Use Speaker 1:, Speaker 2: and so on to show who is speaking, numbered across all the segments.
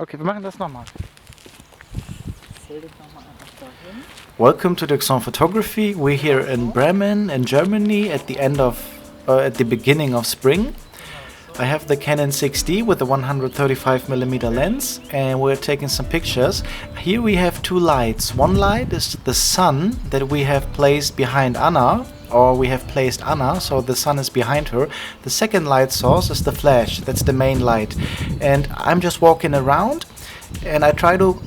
Speaker 1: Okay, wir machen das nochmal.
Speaker 2: Welcome to the Exxon Photography. We're here in Bremen, in Germany, at the beginning of spring. I have the Canon 6D with the 135mm lens, and we're taking some pictures. Here we have two lights. One light is the sun that we have placed behind Anna, or we have placed Anna, so the sun is behind her. The second light source is the flash, that's the main light. And I'm just walking around, and I try to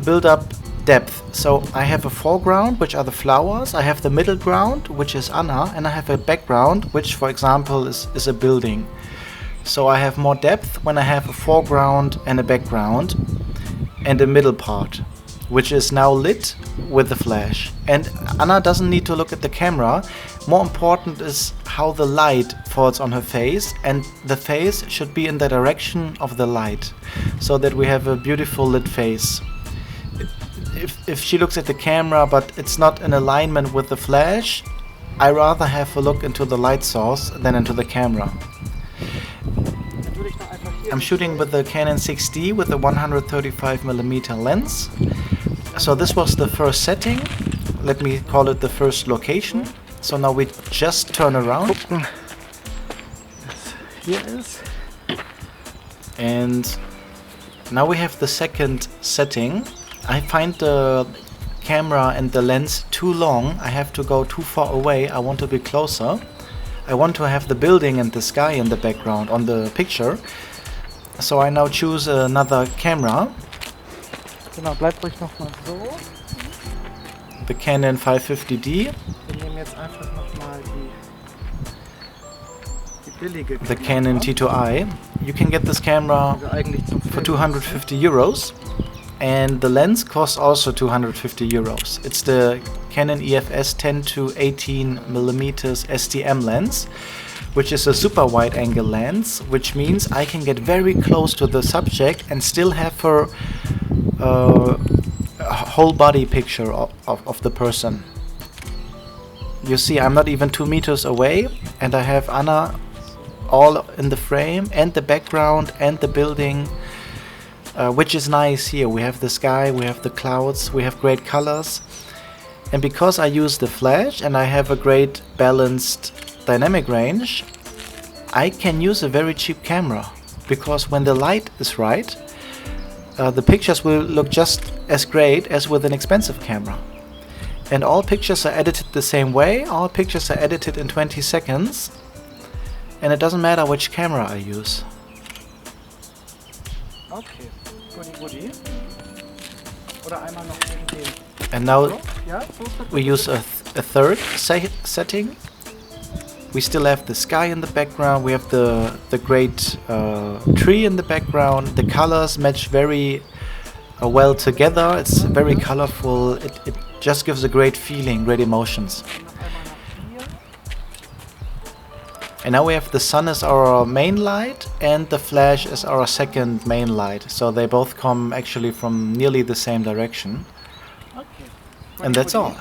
Speaker 2: build up depth. So I have a foreground, which are the flowers, I have the middle ground, which is Anna, and I have a background, which for example is a building. So I have more depth when I have a foreground and a background and a middle part, which is now lit with the flash. And Anna doesn't need to look at the camera. More important is how the light falls on her face, and the face should be in the direction of the light, so that we have a beautiful lit face. If she looks at the camera but it's not in alignment with the flash, I rather have a look into the light source than into the camera. I'm shooting with the Canon 6D with the 135mm lens. So this was the first setting. Let me call it the first location. So now we just turn around.
Speaker 1: Hier ist.
Speaker 2: And now we have the second setting. I find the camera and the lens too long. I have to go too far away. I want to be closer. I want to have the building and the sky in the background on the picture. So I now choose another camera.
Speaker 1: Genau, bleib ruhig nochmal so.
Speaker 2: The Canon 550D.
Speaker 1: Wir nehmen jetzt einfach nochmal die billige Kamera.
Speaker 2: The Canon T2i. You can get this camera
Speaker 1: Also eigentlich zum
Speaker 2: for
Speaker 1: Filmen.
Speaker 2: 250 euros. And the lens costs also 250 euros. It's the Canon EF 10 to 18mm STM lens, which is a super wide angle lens, which means I can get very close to the subject and still have her whole body picture of the person. You see, I'm not even 2 meters away, and I have Anna all in the frame and the background and the building. Which is nice here. We have the sky, we have the clouds, we have great colors. And because I use the flash and I have a great balanced dynamic range, I can use a very cheap camera. Because when the light is right, the pictures will look just as great as with an expensive camera. And all pictures are edited the same way, all pictures are edited in 20 seconds. And it doesn't matter which camera I use.
Speaker 1: Okay, goodie. Oder einmal noch den.
Speaker 2: And now
Speaker 1: Ja, so ist das.
Speaker 2: we use a third setting. We still have the sky in the background, we have the great tree in the background. The colors match very well together, it's very colorful, it just gives a great feeling, great emotions.
Speaker 1: Noch einmal nach hier.
Speaker 2: And now we have the sun as our main light and the flash as our second main light. So they both come actually from nearly the same direction.
Speaker 1: Okay.
Speaker 2: And that's all.